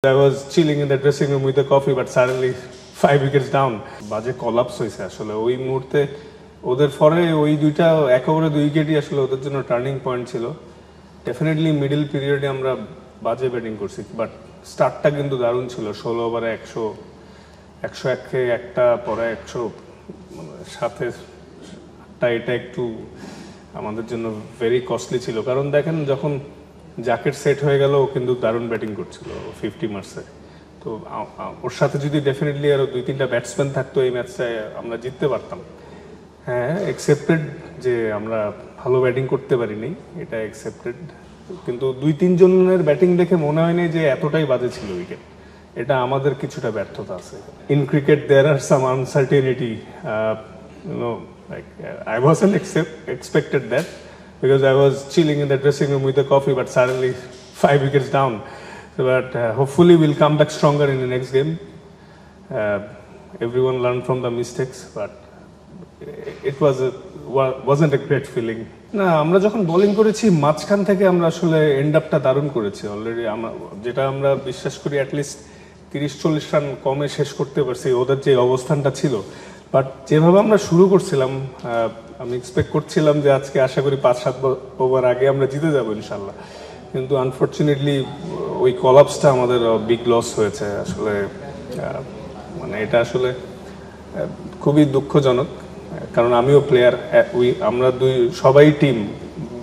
I was chilling in the dressing room with a coffee, but suddenly 5 wickets down. বাজে collapse হয়েছে আসলে ওই মুহূর্তে ওদের পরে ওই দুইটা এক ওভারে 2 উইকেটই আসলে ওদের জন্য টার্নিং পয়েন্ট ছিল। ডেফিনেটলি মিডল পিরিয়ডে আমরা বাজে ব্যাটিং করছি, বাট স্টার্টটা কিন্তু দারুণ ছিল। 16 ওভারে 101কে একটা পরে 100 সাথে এটা একটু আমাদের জন্য ভেরি কস্টলি ছিল, কারণ দেখেন যখন জ্যাকেট সেট হয়ে গেল ও কিন্তু দারুণ ব্যাটিং করছিল 50 মার্সে। তো ওর সাথে যদি ডেফিনেটলি আরও 2-3টা ব্যাটসম্যান থাকতো এই ম্যাচটায় আমরা জিততে পারতাম। হ্যাঁ, অ্যাকসেপ্টেড যে আমরা ভালো ব্যাটিং করতে পারিনি, এটা অ্যাকসেপ্টেড, কিন্তু 2-3 জনের ব্যাটিং দেখে মনে হয়নি যে এতটাই বাজে ছিল উইকেট। এটা আমাদের কিছুটা ব্যর্থতা আছে। In cricket there are some uncertainty, I wasn't expected that, because I was chilling in the dressing room with a coffee, but suddenly 5 wickets down. But hopefully we'll come back stronger in the next game. Everyone learned from the mistakes, but it wasn't a great feeling. না, আমরা যখন bowling করেছি মাঝখান থেকে আমরা আসলে and আপটা দারুণ করেছি অলরেডি। যেটা আমরা বিশ্বাস করি অ্যাটলিস্ট 30-40 রান কমে শেষ করতে পারছি ওদের যে অবস্থানটা ছিল। বাট যেভাবে আমরা শুরু করছিলাম, আমি এক্সপেক্ট করছিলাম যে আজকে আশা করি 5-7 ওভার আগে আমরা জিতে যাবো ইনশাল্লাহ, কিন্তু আনফর্চুনেটলি ওই কলাপসটা আমাদের বিগ লস হয়েছে আসলে। মানে এটা আসলে খুবই দুঃখজনক, কারণ আমিও প্লেয়ার, আমরা সবাই টিম,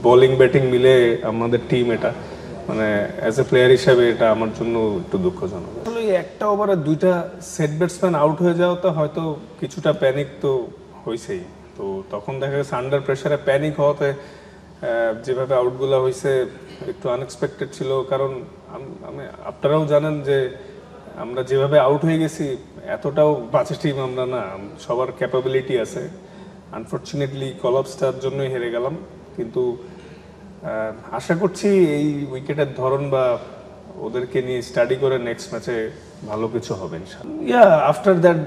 বোলিং ব্যাটিং মিলে আমাদের টিম। এটা মানে অ্যাজ এ প্লেয়ার হিসাবে এটা আমার জন্য একটু দুঃখজনক। আসলে একটা ওভারে 2টা সেট ব্যাটসম্যান আউট হয়ে যাওয়াতে হয়তো কিছুটা প্যানিক তো হয়েছেই। তো তখন দেখা গেছে আন্ডার প্রেশারে প্যানিক হওয়াতে যেভাবে আউটগুলো হয়েছে একটু আনএক্সপেক্টেড ছিল, কারণ আপনারাও জানেন যে আমরা যেভাবে আউট হয়ে গেছি এতটাও বাজে টিম আমরা না, সবার ক্যাপাবিলিটি আছে। আনফর্চুনেটলি কলাপসটার জন্যই হেরে গেলাম, কিন্তু আশা করছি এই উইকেটের ধরন বা ওদেরকে নিয়ে স্টাডি করে নেক্সট ম্যাচে ভালো কিছু হবে ইনশাআল্লাহ। Yeah, after that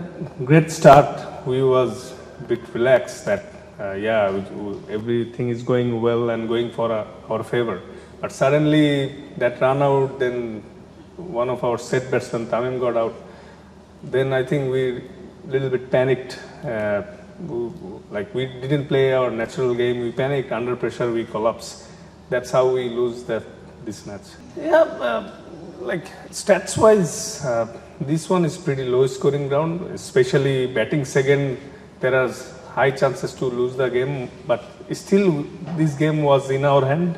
great start we was bit relaxed that everything is going well and going for our favor, but suddenly that run out, then one of our set batsmen Tamim got out, then I think we little bit panicked, like we didn't play our natural game, we panicked, under pressure we collapse. That's how we lose this match. Yeah, like stats wise, this one is pretty low scoring ground, especially batting second there are high chances to lose the game, but still this game was in our hand.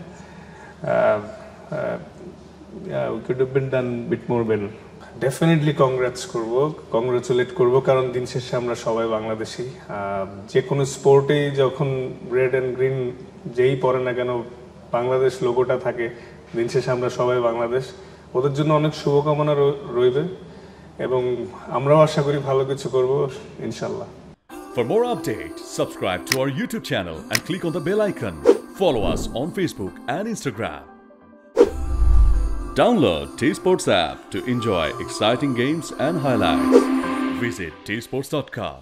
Yeah, we could have been done bit more better. Definitely congratulate করবো, কারণ দিন শেষে আমরা সবাই বাংলাদেশি। যে কোনো স্পোর্টেই যখন red and green যেই পরে না কেন বাংলাদেশ লোগোটা থাকে, দিন শেষে আমরা সবাই বাংলাদেশ। ওদের জন্য অনেক শুভকামনা রইবে এবং আমরাও আশা করি ভালো কিছু করবো ইনশাল্লাহ। For more updates, subscribe to our YouTube channel and click on the bell icon. Follow us on Facebook and Instagram. Download T-Sports app to enjoy exciting games and highlights. Visit tsports.com.